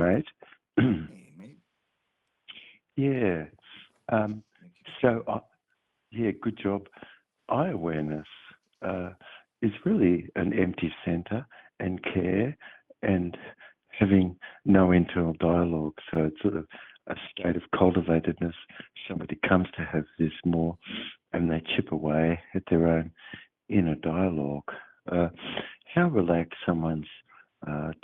mate. Hey, mate. Yeah. Um, Thank you. yeah, good job. Eye awareness uh, is really an empty centre and care and having no internal dialogue. So it's sort of a state of cultivatedness. Somebody comes to have this more and they chip away at their own inner dialogue. Uh, how relaxed someone's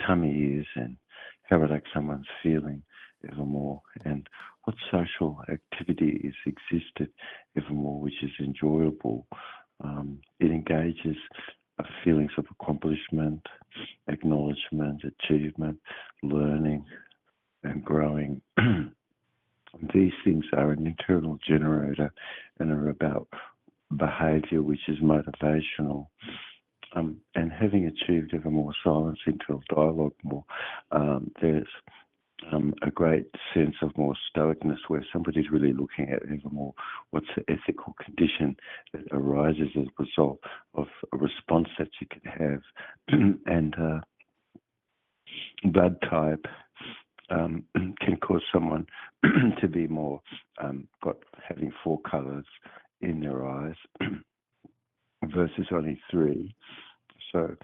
tummy is and how relaxed someone's feeling evermore, and what social activity is existed evermore which is enjoyable. It engages feelings of accomplishment, acknowledgement, achievement, learning, and growing. These things are an internal generator and are about behaviour which is motivational. And having achieved ever more silence, internal dialogue more, there's a great sense of more stoicness where somebody's really looking at ever more what's the ethical condition that arises as a result of a response that you can have. And blood type can cause someone to be more having four colours in their eyes versus only three. So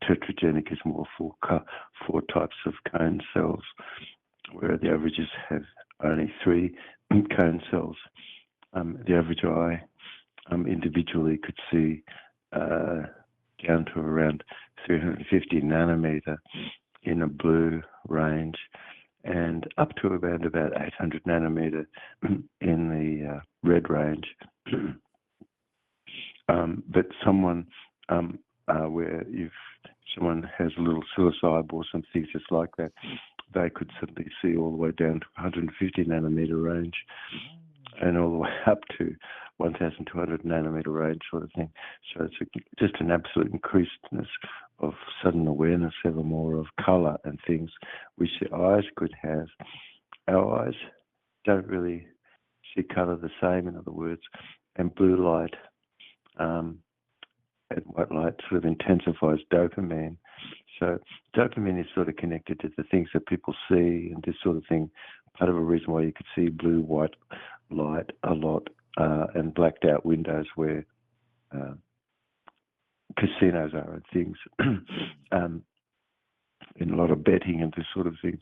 tetragenic is more four types of cone cells, where the averages have only three cone cells. The average eye individually could see down to around 350 nanometer in a blue range, and up to around about 800 nanometer in the red range. But someone where if someone has a little psilocybe or some things just like that, they could suddenly see all the way down to 150 nanometer range and all the way up to 1,200 nanometer range sort of thing. So it's just an absolute increasedness of sudden awareness evermore of colour and things which the eyes could have. Our eyes don't really see colour the same, in other words, and blue light and white light sort of intensifies dopamine. So dopamine is sort of connected to the things that people see and this sort of thing. Part of a reason why you could see blue, white light a lot and blacked out windows where casinos are and things, and a lot of betting and this sort of things.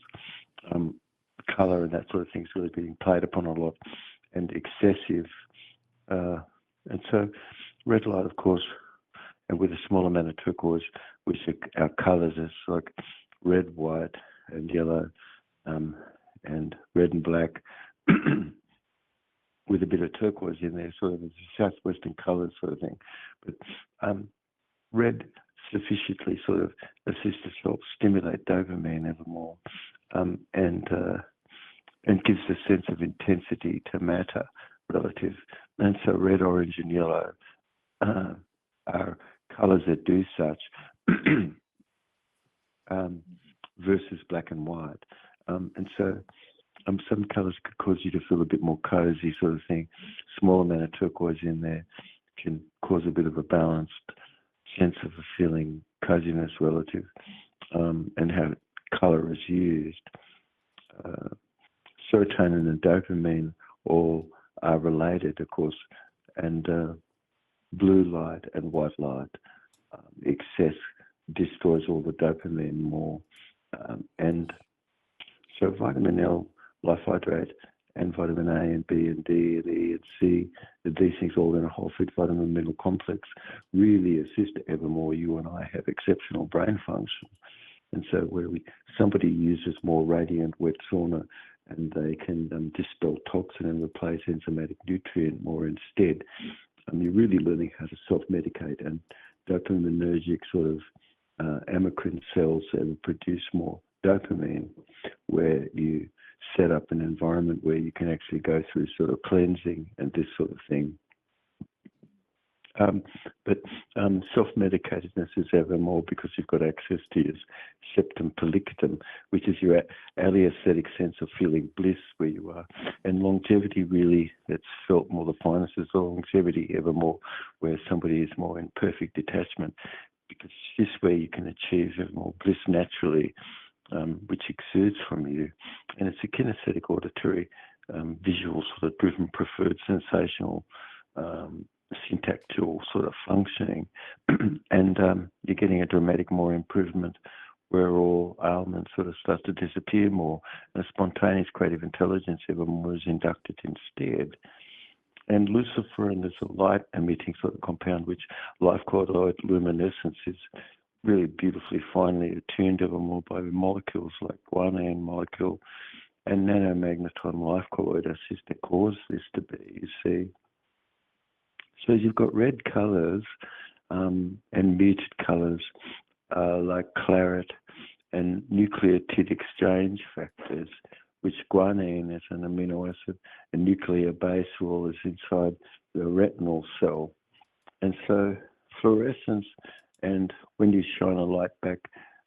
Colour and that sort of thing is really being played upon a lot and excessive. And so red light, of course, and with a small amount of turquoise, which our colours is like red, white, and yellow, and red and black, with a bit of turquoise in there, sort of as a southwestern colours sort of thing. But red sufficiently sort of assists us help stimulate dopamine ever more, and gives a sense of intensity to matter relative. And so red, orange, and yellow are colours that do such, versus black and white. And so some colours could cause you to feel a bit more cosy sort of thing. Small amount of turquoise in there can cause a bit of a balanced sense of a feeling coziness relative, and how colour is used. Serotonin and dopamine all are related, of course, and blue light and white light excess destroys all the dopamine more. And so vitamin L, life hydrate, and vitamin A and B and D and E and C, these things all in a whole food vitamin mineral complex really assist evermore. You and I have exceptional brain function. And so where somebody uses more radiant wet sauna and they can dispel toxin and replace enzymatic nutrient more instead, you're really learning how to self-medicate, and dopaminergic sort of amacrine cells that produce more dopamine, where you set up an environment where you can actually go through sort of cleansing and this sort of thing. But self-medicatedness is ever more because you've got access to your septum pellictum, which is your alliesthetic sense of feeling bliss where you are. And longevity really, it's felt more the finest is the longevity ever more, where somebody is more in perfect detachment, because this way you can achieve ever more bliss naturally. which exudes from you. And it's a kinesthetic, auditory, visual, sort of driven, preferred, sensational, syntactual sort of functioning. And you're getting a dramatic more improvement where all ailments sort of start to disappear more, and a spontaneous creative intelligence evermore is inducted instead. And luciferin is a light-emitting sort of compound, which life-colloid luminescence is really beautifully, finely attuned evermore by molecules like guanine molecule and nanomagnetron life colloidal that cause this to be, you see. So you've got red colours and muted colours like claret and nucleotide exchange factors, which guanine is an amino acid, and nuclear base wall is inside the retinal cell. And so fluorescence, and when you shine a light back,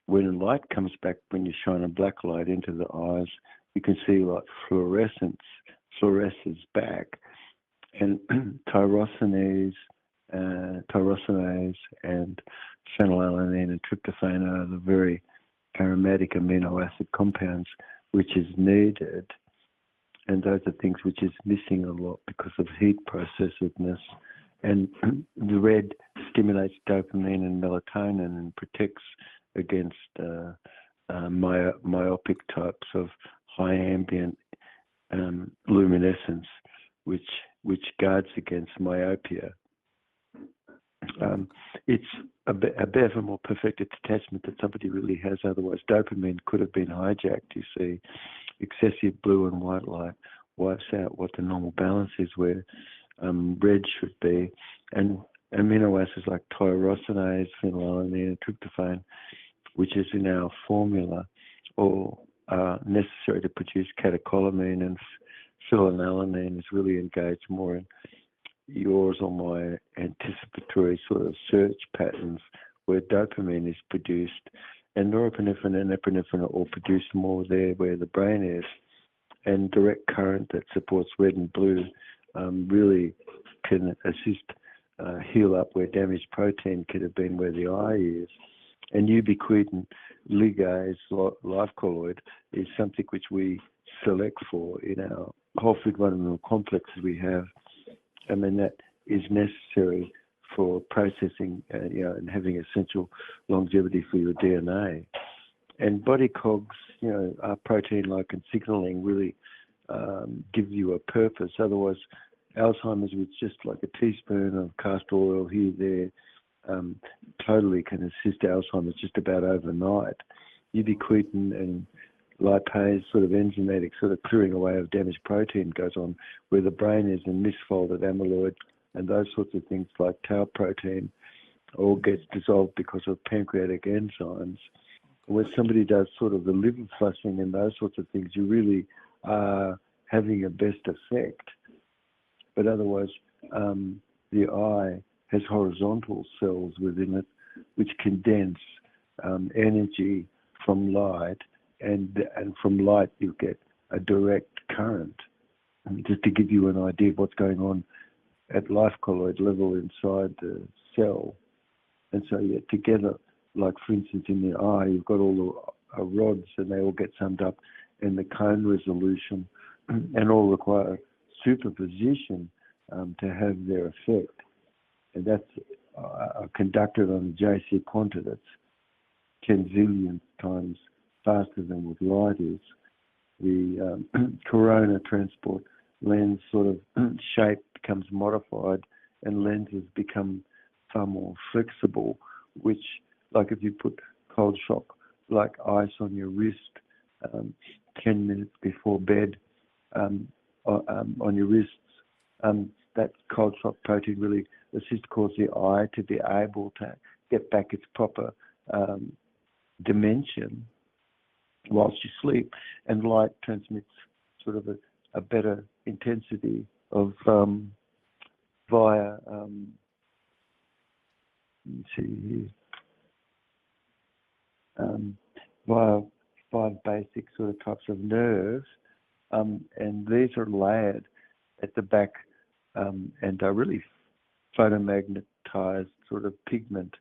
when light comes back, when you shine a black light into the eyes, you can see like fluoresces back. And tyrosinase and phenylalanine and tryptophan are the very aromatic amino acid compounds which is needed, and those are things which is missing a lot because of heat processiveness. And the red stimulates dopamine and melatonin and protects against myopic types of high ambient luminescence, which guards against myopia. It's a bit of a more perfected detachment that somebody really has. Otherwise, dopamine could have been hijacked. You see, excessive blue and white light wipes out what the normal balance is, where red should be. And amino acids like tyrosinase, phenylalanine, and tryptophan, which is in our formula, all are necessary to produce catecholamine, and phenylalanine is really engaged more in yours or my anticipatory sort of search patterns where dopamine is produced, and norepinephrine and epinephrine are all produced more there where the brain is. And direct current that supports red and blue really can assist heal up where damaged protein could have been where the eye is. And ubiquitin ligase life colloid is something which we select for in our whole food vitamin complexes we have. I mean, that is necessary for processing, and having essential longevity for your DNA. And body cogs, our protein-like and signaling really give you a purpose. Otherwise, Alzheimer's with just like a teaspoon of castor oil here, there, totally can assist Alzheimer's just about overnight. Ubiquitin and lipase sort of enzymatic sort of clearing away of damaged protein goes on where the brain is, and misfolded amyloid and those sorts of things like tau protein all gets dissolved because of pancreatic enzymes. When somebody does sort of the liver flushing and those sorts of things, you really are having a best effect. But otherwise, the eye has horizontal cells within it which condense energy from light, and from light you get a direct current. And just to give you an idea of what's going on at life colloid level inside the cell. And so together, like for instance in the eye, you've got all the rods and they all get summed up in the cone resolution and all require superposition to have their effect. And that's conducted on a JC quanta that's 10 zillion times faster than what light is. The corona transport lens sort of shape becomes modified and lenses become far more flexible, which, like if you put cold shock like ice on your wrist 10 minutes before bed on your wrists, that cold shock protein really assists cause the eye to be able to get back its proper dimension whilst you sleep, and light transmits sort of a better intensity of via via 5 basic sort of types of nerves, and these are layered at the back and are really photomagnetized sort of pigment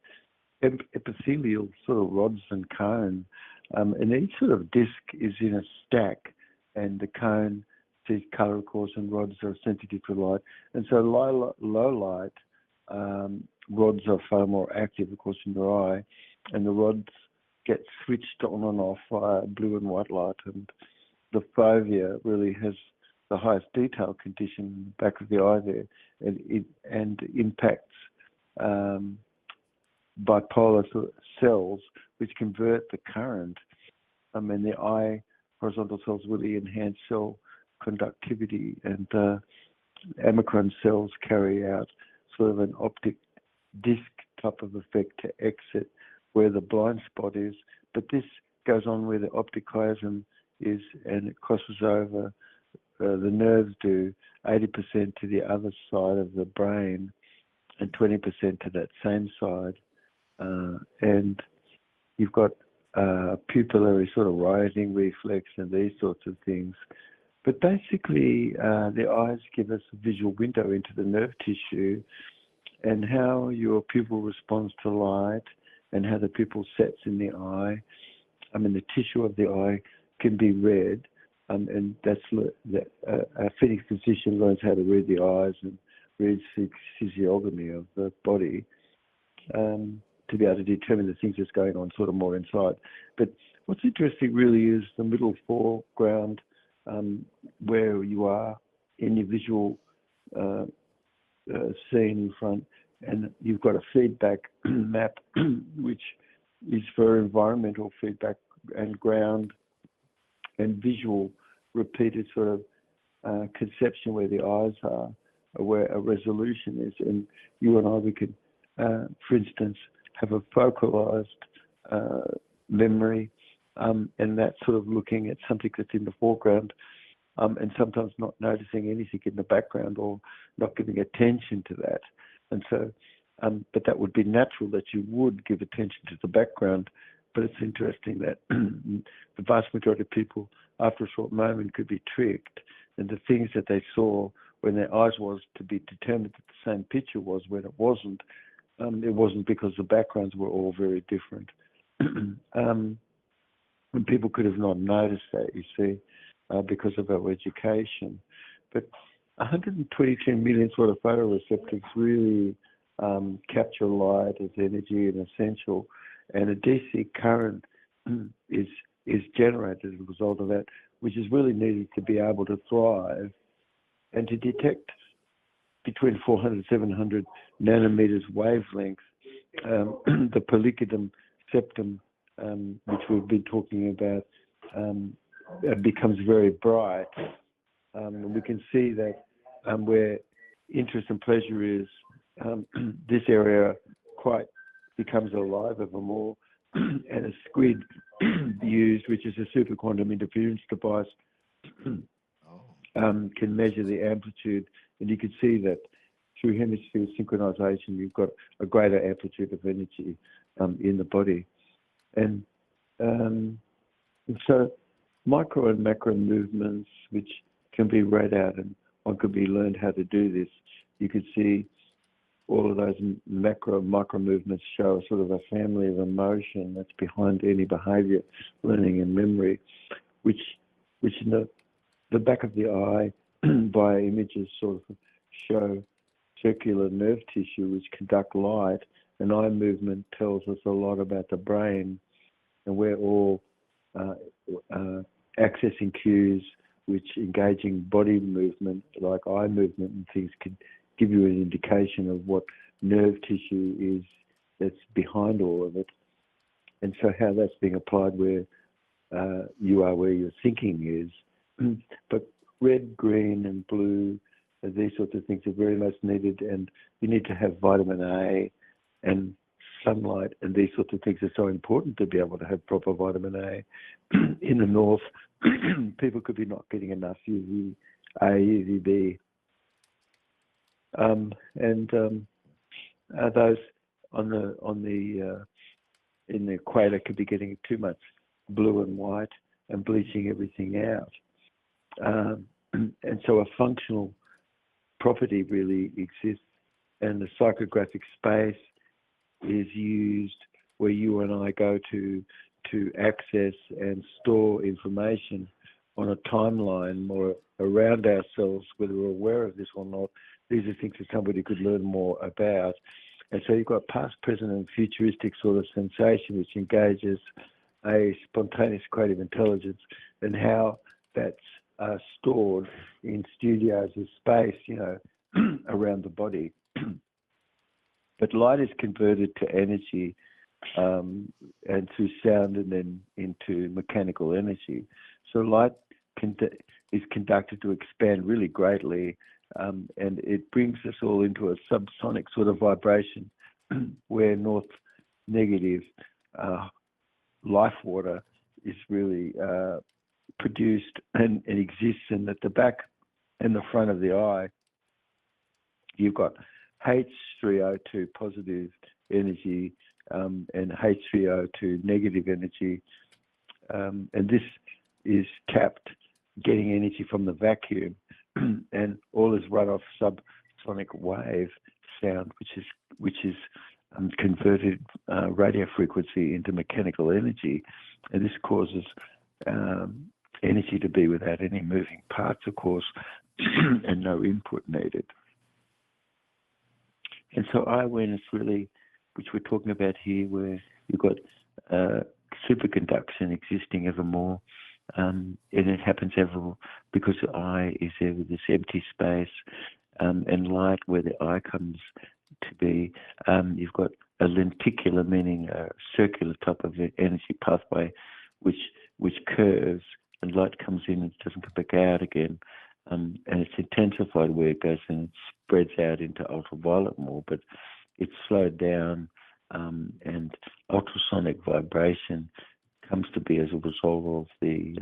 epithelial sort of rods and cone And each sort of disc is in a stack, and the cone sees colour, of course, and rods are sensitive to light. And so low light rods are far more active, of course, in your eye, and the rods get switched on and off via blue and white light. And the fovea really has the highest detail condition in the back of the eye there, and impacts bipolar cells, which convert the current. The eye horizontal cells really enhance cell conductivity, and amacrine cells carry out sort of an optic disc type of effect to exit where the blind spot is. But this goes on where the optic chiasm is, and it crosses over. The nerves do 80% to the other side of the brain and 20% to that same side. And you've got pupillary sort of rising reflex and these sorts of things. But basically, the eyes give us a visual window into the nerve tissue and how your pupil responds to light and how the pupil sets in the eye. The tissue of the eye can be read, and that's a fitting physician learns how to read the eyes and reads the physiognomy of the body to be able to determine the things that's going on sort of more inside. But what's interesting really is the middle foreground, where you are in your visual scene in front, and you've got a feedback map which is for environmental feedback and ground and visual repeated sort of conception where the eyes are, where a resolution is. And you and I, we could, for instance, have a focalized memory, and that's sort of looking at something that's in the foreground, and sometimes not noticing anything in the background or not giving attention to that. And so, but that would be natural that you would give attention to the background. But it's interesting that the vast majority of people, after a short moment, could be tricked, and the things that they saw when their eyes was to be determined that the same picture was when it wasn't. It wasn't because the backgrounds were all very different. And people could have not noticed that, you see, because of our education. But 122 million sort of photoreceptors really capture light as energy and essential, and a DC current is generated as a result of that, which is really needed to be able to thrive and to detect between 400 and 700 nanometers wavelength. The pellicidum septum, which we've been talking about, becomes very bright. And we can see that where interest and pleasure is, this area quite becomes alive ever more. And a squid used, which is a super quantum interference device, can measure the amplitude, and you can see that through hemisphere synchronization, you've got a greater amplitude of energy in the body. And so micro and macro movements, which can be read out, and one could be learned how to do this. You could see all of those macro and micro movements show sort of a family of emotion that's behind any behavior, learning and memory, which in the back of the eye by images sort of show circular nerve tissue which conduct light, and eye movement tells us a lot about the brain, and we're all accessing cues which engaging body movement like eye movement and things can give you an indication of what nerve tissue is that's behind all of it, and so how that's being applied where you are, where your thinking is. But red, green and blue, these sorts of things are very much needed, and you need to have vitamin A and sunlight, and these sorts of things are so important to be able to have proper vitamin A. In the north, people could be not getting enough UV A, UV B, those in the equator could be getting too much blue and white and bleaching everything out. And so a functional property really exists, and the psychographic space is used where you and I go to to access and store information on a timeline more around ourselves, whether we're aware of this or not. These are things that somebody could learn more about. And so you've got past, present, and futuristic sort of sensation, which engages a spontaneous creative intelligence, and how that's stored in studios of space, around the body. But light is converted to energy, and through sound, and then into mechanical energy. So light is conducted to expand really greatly, and it brings us all into a subsonic sort of vibration where north negative life water is really produced and exists, and at the back and the front of the eye, you've got H3O2 positive energy and H3O2 negative energy, and this is tapped, getting energy from the vacuum, and all is run off subsonic wave sound, which is converted radio frequency into mechanical energy, and this causes energy to be without any moving parts, of course, and no input needed. And so eye awareness really, which we're talking about here, where you've got superconduction existing evermore, and it happens ever because the eye is there with this empty space, and light where the eye comes to be. You've got a lenticular, meaning a circular type of energy pathway, which curves, and light comes in and doesn't come back out again. And it's intensified where it goes and it spreads out into ultraviolet more, but it's slowed down, and ultrasonic vibration comes to be as a result of the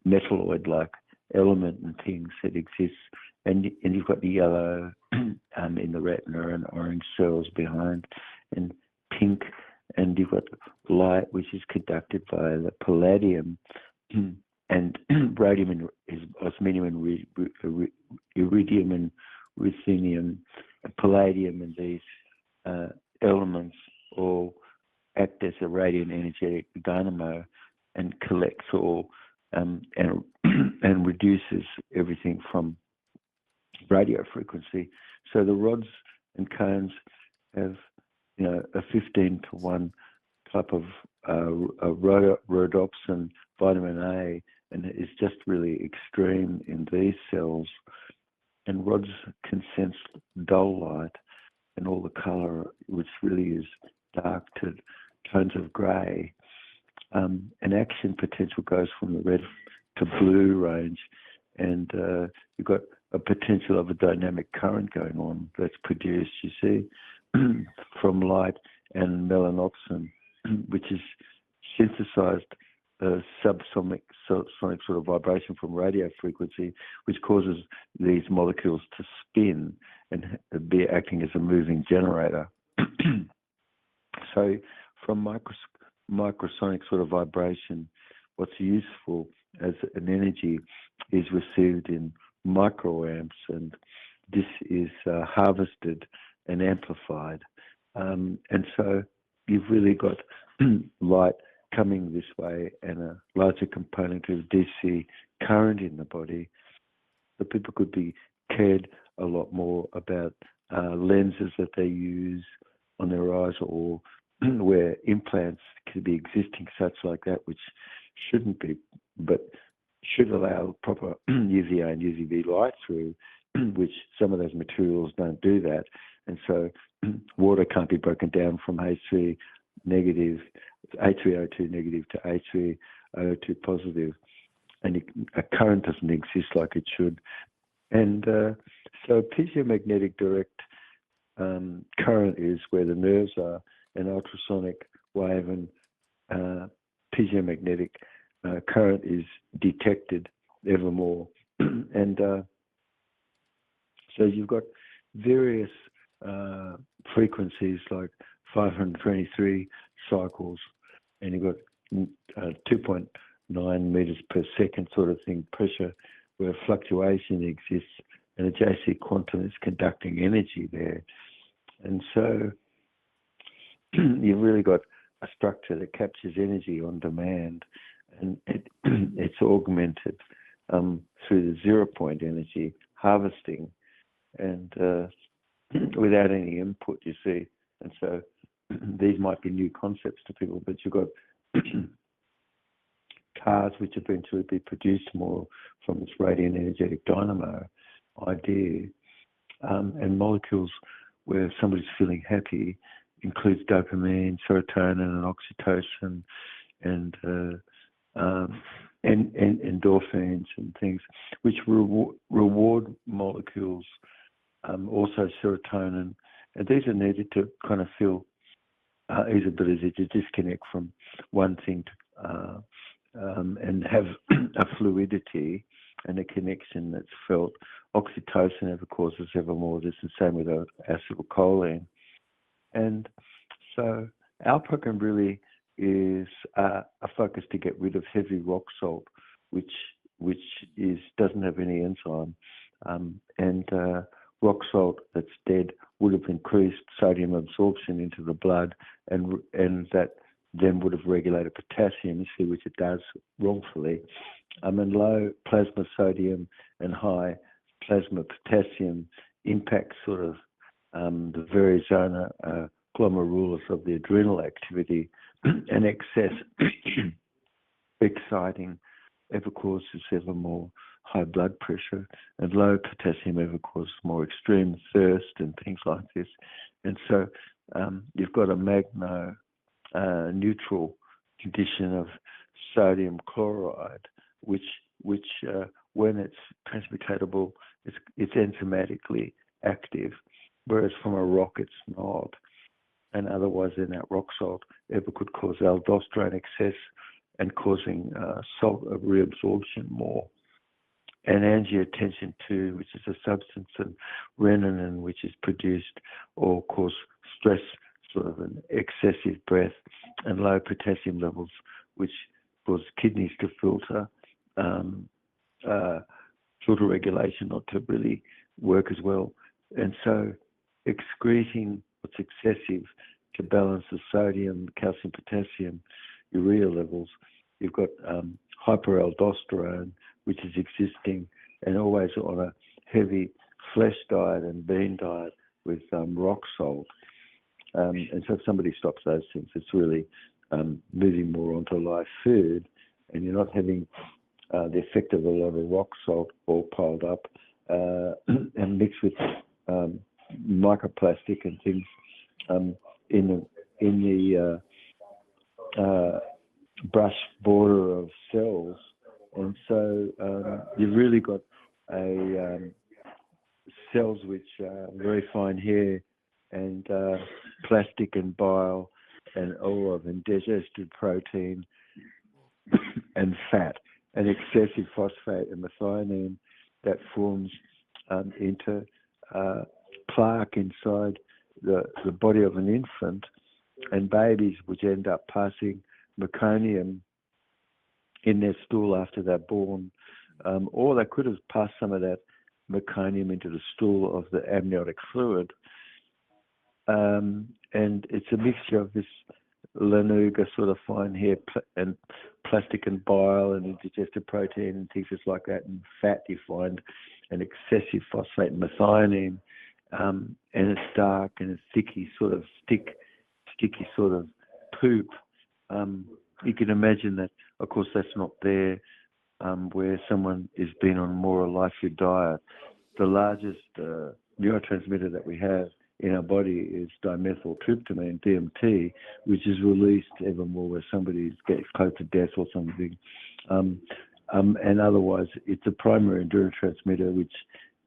metalloid-like element and things that exists. And you've got the yellow in the retina, and orange cells behind, and pink, and you've got light, which is conducted by the palladium, and rhodium, and osmium, and iridium, and ruthenium, and palladium, and these elements all act as a radiant energetic dynamo and collects all and reduces everything from radio frequency. So the rods and cones have, a 15-to-1 type of rhodopsin vitamin A, and it's just really extreme in these cells. And rods can sense dull light and all the color, which really is dark to tones of grey. And action potential goes from the red to blue range, and you've got a potential of a dynamic current going on that's produced, you see, from light and melanopsin, which is synthesized subsonic sort of vibration from radio frequency, which causes these molecules to spin and be acting as a moving generator. So from microsonic sort of vibration, what's useful as an energy is received in microamps, and this is harvested and amplified. And so you've really got light coming this way and a larger component of DC current in the body. So people could be cared a lot more about lenses that they use on their eyes, or where implants could be existing, such like that, which shouldn't be, but should allow proper UVA and UVB light through, which some of those materials don't do that. And so water can't be broken down from H3 negative, H3O2 negative to H3O2 positive, and a current doesn't exist like it should. And so piezo-magnetic direct current is where the nerves are, and ultrasonic wave and piezo-magnetic current is detected ever more. And so you've got various frequencies like 523 cycles, and you've got 2.9 meters per second sort of thing pressure, where fluctuation exists, and a JC quantum is conducting energy there. And so you've really got a structure that captures energy on demand, and it's augmented through the 0-point energy harvesting, and without any input, you see. And so these might be new concepts to people, but you've got cars which eventually be produced more from this radiant energetic dynamo idea, and molecules where somebody's feeling happy includes dopamine, serotonin, and oxytocin, and endorphins and things, which reward molecules, also serotonin, and these are needed to kind of feel his ability to disconnect from one thing to, and have a fluidity and a connection that's felt. Oxytocin ever causes ever more this, and same with acetylcholine. And so our program really is a focus to get rid of heavy rock salt, which doesn't have any enzyme, and rock salt that's dead would have increased sodium absorption into the blood, and that then would have regulated potassium, you see, which it does wrongfully. And low plasma sodium and high plasma potassium impact sort of the very zona glomerulus of the adrenal activity, and excess exciting ever causes ever more high blood pressure, and low potassium ever causes more extreme thirst and things like this. And so you've got a magno neutral condition of sodium chloride, which when it's transmutatable, it's enzymatically active, whereas from a rock it's not. And otherwise, then that rock salt ever could cause aldosterone excess and causing salt reabsorption more. And angiotensin 2, which is a substance, and renin, which is produced or cause stress, sort of an excessive breath, and low potassium levels, which cause kidneys to filter regulation not to really work as well. And so excreting what's excessive to balance the sodium, calcium, potassium, urea levels, you've got hyperaldosterone, which is existing and always on a heavy flesh diet and bean diet with rock salt. And so if somebody stops those things, it's really moving more onto live food, and you're not having the effect of a lot of rock salt all piled up and mixed with microplastic and things in the brush border of cells. And so you've really got cells which are very fine hair and plastic and bile and all of indigested protein and fat and excessive phosphate and methionine that forms into plaque inside the body of an infant, and babies which end up passing meconium in their stool after they're born, or they could have passed some of that meconium into the stool of the amniotic fluid. And it's a mixture of this lanuga sort of fine hair and plastic and bile and indigested protein and things just like that, and fat you find, and excessive phosphate and methionine, and it's dark and it's sticky sort of sticky sort of poop. You can imagine that, of course, that's not there where someone is been on more a life food diet. The largest neurotransmitter that we have in our body is dimethyltryptamine, DMT, which is released ever more where somebody gets close to death or something. And otherwise, it's a primary neurotransmitter which,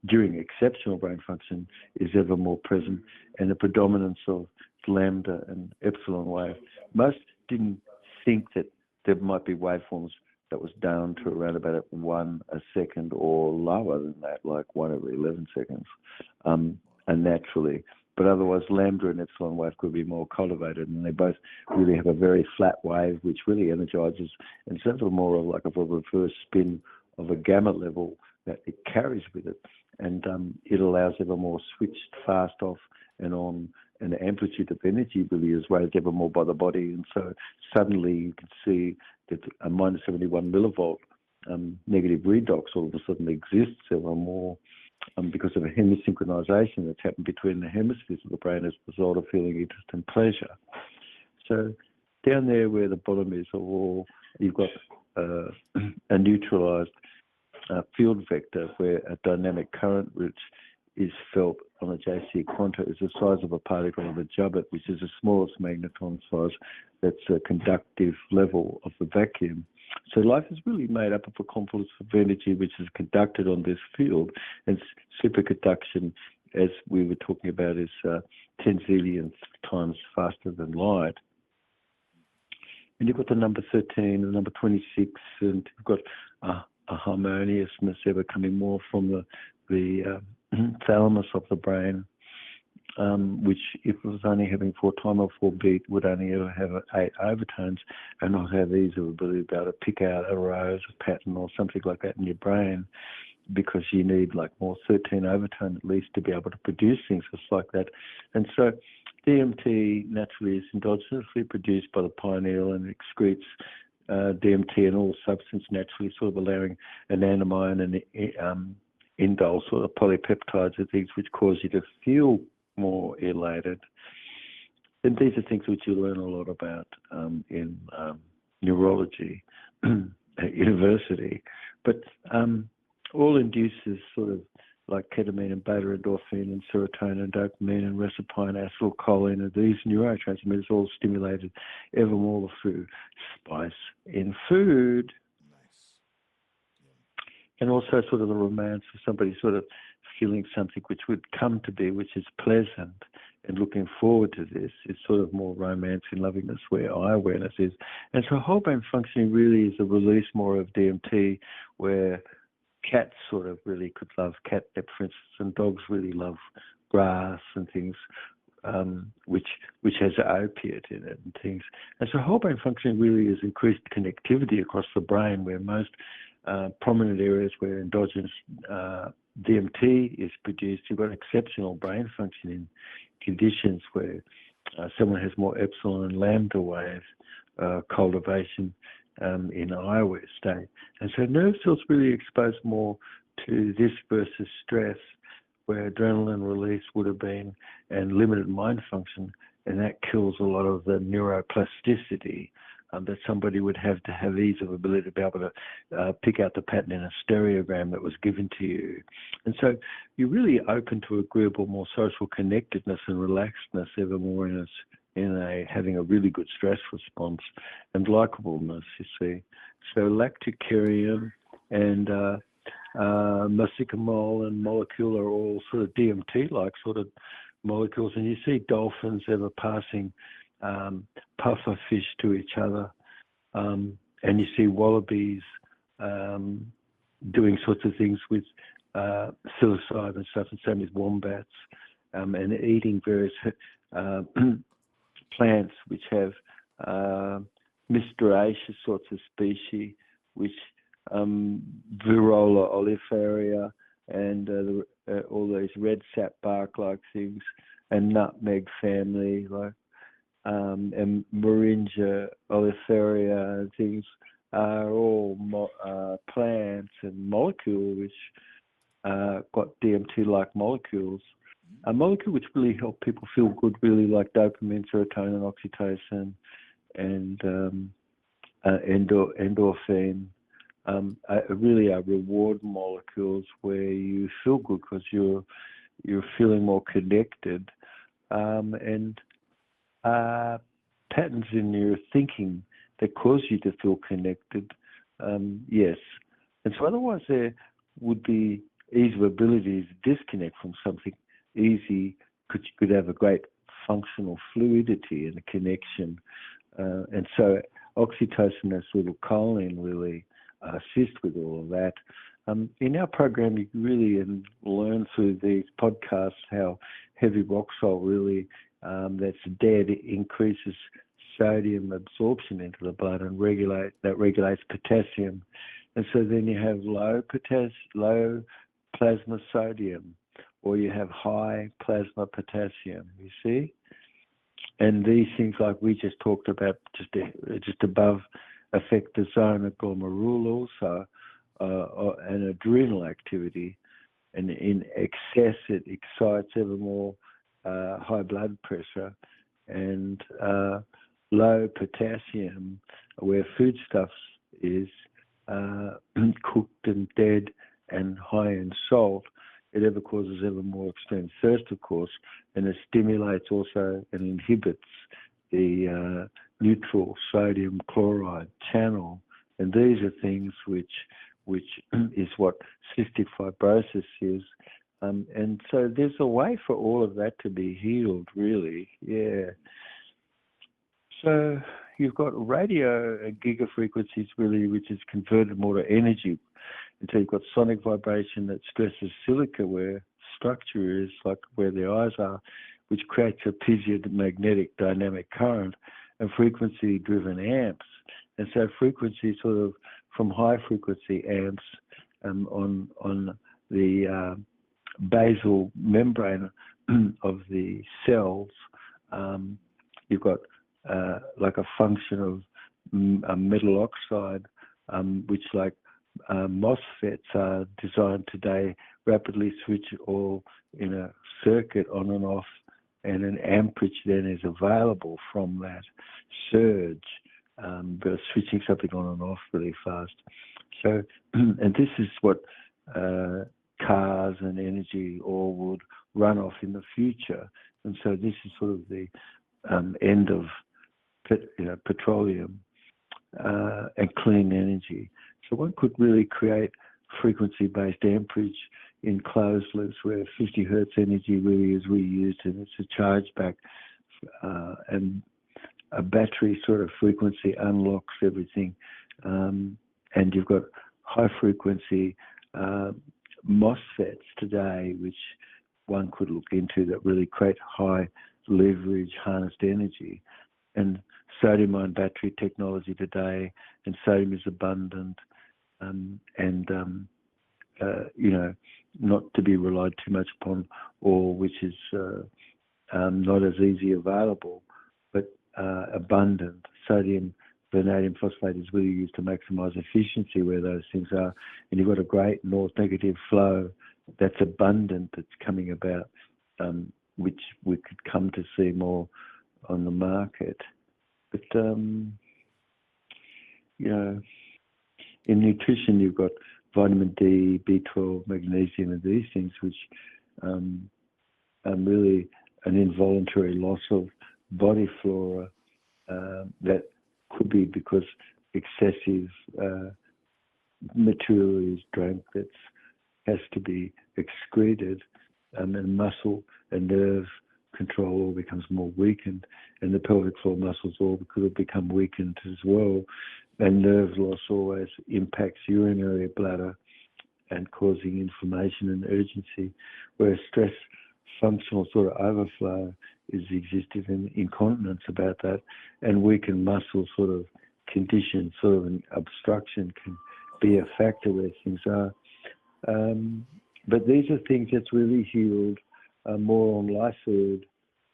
during exceptional brain function, is ever more present, and the predominance of lambda and epsilon wave. Most didn't think that there might be waveforms that was down to around about 1 a second or lower than that, like 1 every 11 seconds, and naturally. But otherwise, lambda and epsilon wave could be more cultivated, and they both really have a very flat wave, which really energizes, and it's sort of more of like a reverse spin of a gamma level that it carries with it, and it allows ever more switched fast off and on, an amplitude of energy really is raised ever more by the body. And so suddenly you can see that a minus 71 millivolt negative redox all of a sudden exists ever more because of a hemisynchronization that's happened between the hemispheres of the brain as a result of feeling interest and pleasure. So down there where the bottom is, you've got a neutralized field vector where a dynamic current which is felt on a JC quanta is the size of a particle of a Jubb, which is the smallest magneton size that's a conductive level of the vacuum. So life is really made up of a confluence of energy which is conducted on this field, and superconduction, as we were talking about, is 10 zillion times faster than light. And you've got the number 13 and number 26, and you've got a harmoniousness ever coming more from the thalamus of the brain, which, if it was only having 4 time or 4 beat, would only ever have 8 overtones and not have these ability to be able to pick out a rose, a pattern, or something like that in your brain, because you need like more 13 overtone at least to be able to produce things just like that. And so DMT naturally is endogenously produced by the pineal and excretes DMT and all substance naturally, sort of allowing anandamide and indole, sort of polypeptides and things which cause you to feel more elated. And these are things which you learn a lot about in neurology at university. But all induces sort of like ketamine and beta endorphin and serotonin and dopamine and resipine, acetylcholine, and these neurotransmitters all stimulated ever more through spice in food. Nice. Yeah. And also sort of the romance of somebody sort of feeling something which would come to be, which is pleasant, and looking forward to this is sort of more romance and lovingness where eye awareness is. And so whole brain functioning really is a release more of DMT, where cats sort of really could love catnip, for instance, and dogs really love grass and things, which has opiate in it and things. And so whole brain functioning really is increased connectivity across the brain, where most prominent areas where endogenous DMT is produced, you've got exceptional brain functioning conditions where someone has more epsilon and lambda wave cultivation in eye-aware state. And so nerve cells really exposed more to this versus stress, where adrenaline release would have been and limited mind function, and that kills a lot of the neuroplasticity that somebody would have to have ease of ability to be able to pick out the pattern in a stereogram that was given to you. And so you're really open to agreeable, more social connectedness and relaxedness ever more in having a really good stress response and likableness, you see. So lactocurium and muscimol and molecule are all sort of DMT-like sort of molecules, and you see dolphins ever passing pufferfish to each other, and you see wallabies doing sorts of things with psilocybin and stuff, and same as wombats, and eating various plants which have mysteraceous sorts of species, which Virola oleifera and all these red sap bark like things, and nutmeg family like and Moringa oleifera and things are all plants and molecules which got DMT-like molecules. A molecule which really help people feel good, really like dopamine, serotonin, oxytocin, and endorphin, really are reward molecules where you feel good because you're feeling more connected, and patterns in your thinking that cause you to feel connected, yes. And so otherwise there would be ease of ability to disconnect from something easy, because you could have a great functional fluidity and a connection. And so oxytocin and acetylcholine really assist with all of that. In our program, you really learn through these podcasts how heavy rock salt really, that's dead, increases sodium absorption into the blood and regulates potassium. And so then you have low plasma sodium, or you have high plasma potassium, you see? And these things, like we just talked about, just above, affect the zona glomeruli also, and adrenal activity. And in excess, it excites ever more high blood pressure and low potassium, where foodstuffs is cooked and dead and high in salt. It ever causes ever more extreme thirst, of course, and it stimulates also and inhibits the neutral sodium chloride channel. And these are things which is what cystic fibrosis is. And so there's a way for all of that to be healed, really. Yeah. So you've got radio gigafrequencies, really, which is converted more to energy. And so you've got sonic vibration that stresses silica where structure is, like where the eyes are, which creates a piezo-magnetic dynamic current and frequency-driven amps. And so frequency sort of from high-frequency amps on the basal membrane of the cells, you've got like a function of metal oxide, which like MOSFETs are designed today, rapidly switch all in a circuit on and off, and an amperage then is available from that surge, but switching something on and off really fast. So, and this is what cars and energy all would run off in the future. And so this is sort of the end of petroleum and clean energy. So one could really create frequency-based amperage in closed loops where 50 hertz energy really is reused and it's a charge back, and a battery sort of frequency unlocks everything. And you've got high frequency MOSFETs today, which one could look into, that really create high leverage harnessed energy. And sodium-ion battery technology today, and sodium is abundant, not to be relied too much upon, or which is not as easy available, but abundant. Sodium vanadium phosphate is really used to maximize efficiency where those things are, and you've got a great north negative flow that's abundant, that's coming about, which we could come to see more on the market. But in nutrition, you've got vitamin D, B12, magnesium, and these things, which are really an involuntary loss of body flora that could be because excessive material is drank that has to be excreted, and muscle and nerve control all becomes more weakened, and the pelvic floor muscles all could have become weakened as well. And nerve loss always impacts urinary bladder and causing inflammation and urgency, whereas stress functional sort of overflow is existed in incontinence about that, and weakened muscle sort of condition, sort of an obstruction can be a factor where things are. But these are things that's really healed more on life food,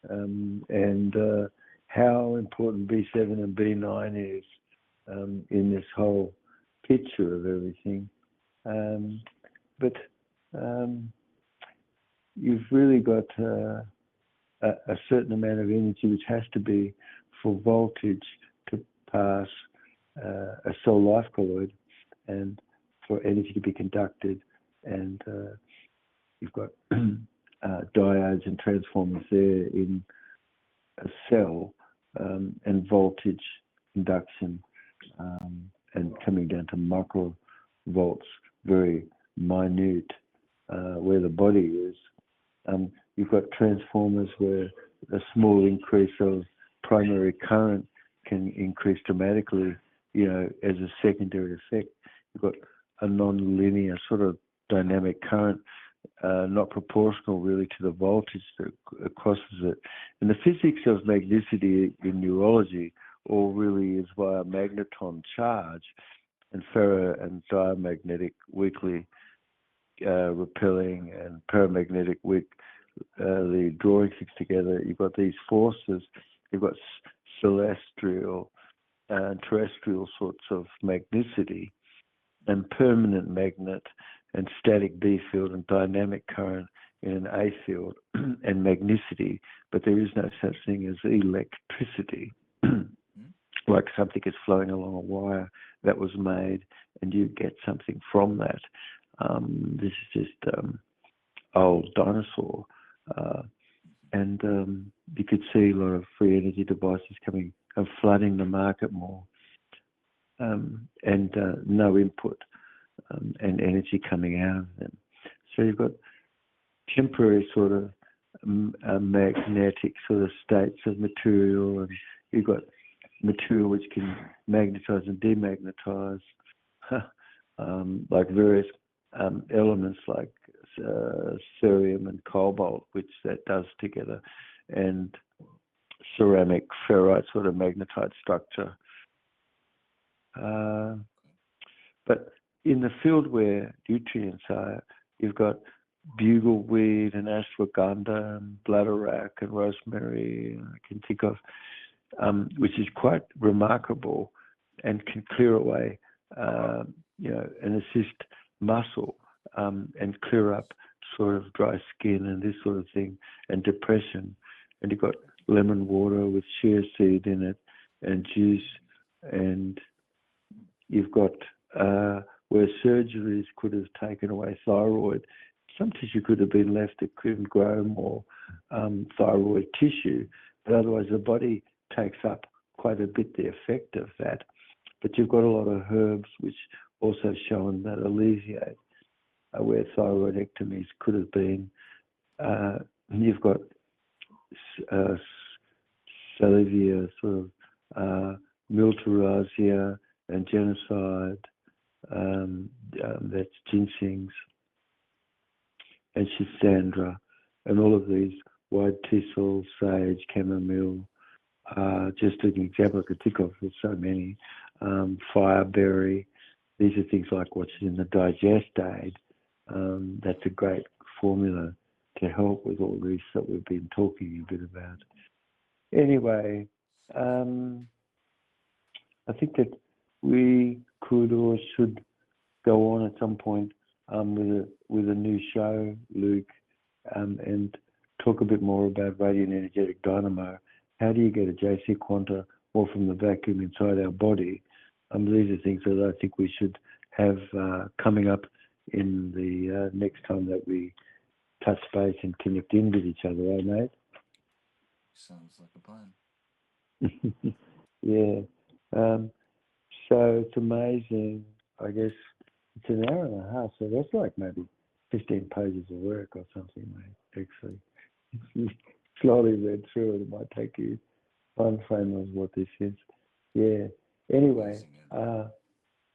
and how important B7 and B9 is in this whole picture of everything. But you've really got a certain amount of energy which has to be for voltage to pass a cell life colloid, and for energy to be conducted, and you've got diodes and transformers there in a cell, and voltage induction, and coming down to microvolts, very minute, where the body is. You've got transformers where a small increase of primary current can increase dramatically, as a secondary effect. You've got a non-linear sort of dynamic current, not proportional really to the voltage that crosses it. And the physics of magneticity in neurology all really is via magneton charge, and ferro and diamagnetic weakly repelling, and paramagnetic weak the drawing things together. You've got these forces you've got celestial and terrestrial sorts of magnicity, and permanent magnet and static B field and dynamic current in an A field and magnicity, but there is no such thing as electricity. Like something is flowing along a wire that was made and you get something from that. This is just old dinosaur. And you could see a lot of free energy devices coming and flooding the market more, and no input and energy coming out of them. So you've got temporary sort of magnetic sort of states of material, and you've got material which can magnetize and demagnetize, like various elements like cerium and cobalt, which that does together, and ceramic ferrite sort of magnetite structure. But in the field where nutrients are, you've got bugleweed and ashwagandha and bladderwrack and rosemary, I can think of, which is quite remarkable and can clear away, and assist muscle and clear up sort of dry skin and this sort of thing, and depression. And you've got lemon water with chia seed in it and juice, and you've got where surgeries could have taken away thyroid, some tissue could have been left that couldn't grow more thyroid tissue, but otherwise the body takes up quite a bit the effect of that. But you've got a lot of herbs which also shown that alleviate where thyroidectomies could have been. You've got salvia, sort of milturasia and genocide, that's ginsengs, and schisandra, and all of these, white thistle, sage, chamomile, just an example I could think of, there's so many, fireberry. These are things like what's in the digest aid. That's a great formula to help with all this that we've been talking a bit about. Anyway, I think that we could or should go on at some point with a new show, Luke, and talk a bit more about radiant energetic dynamo. How do you get a JC quanta more from the vacuum inside our body? These are things that I think we should have coming up in the next time that we touch base and connect in with each other, eh, mate? Sounds like a plan. Yeah. So it's amazing. I guess it's an hour and a half, so that's like maybe 15 pages of work or something, mate, actually. If you slowly read through it, it might take you one frame of what this is. Yeah. Anyway,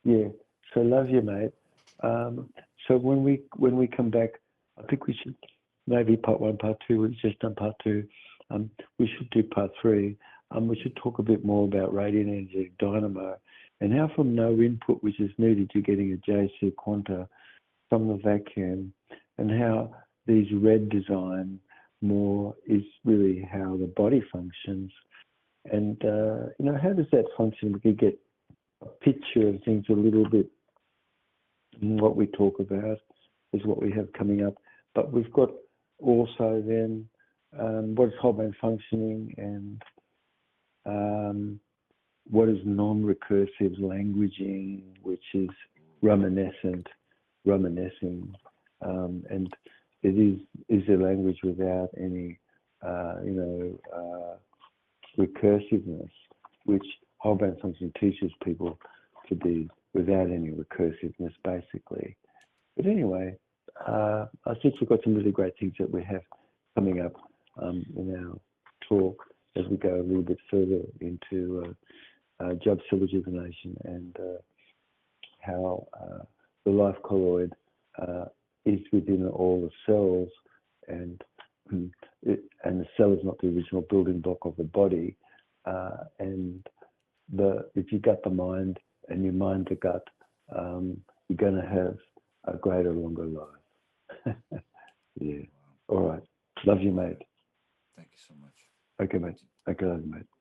yeah. So love you, mate. So when we come back, I think we should maybe part one, part two. We've just done part two. We should do part three. We should talk a bit more about radiant energetic dynamo and how from no input, which is needed, you're getting a JC quanta from the vacuum, and how these red design more is really how the body functions. And, how does that function? We could get a picture of things a little bit. What we talk about is what we have coming up. But we've got also then what is whole brain functioning, and what is non-recursive languaging, which is reminiscing, and it is a language without any, recursiveness, which whole brain function teaches people to be without any recursiveness, basically. But anyway, I think we've got some really great things that we have coming up in our talk as we go a little bit further into Jubb cell rejuvenation and how the life colloid is within all the cells, and the cell is not the original building block of the body, and if you gut the mind and you mind the gut, you're going to have a greater, longer life. Yeah. All right. Love you, mate. Thank you so much. Okay, mate. Okay, mate.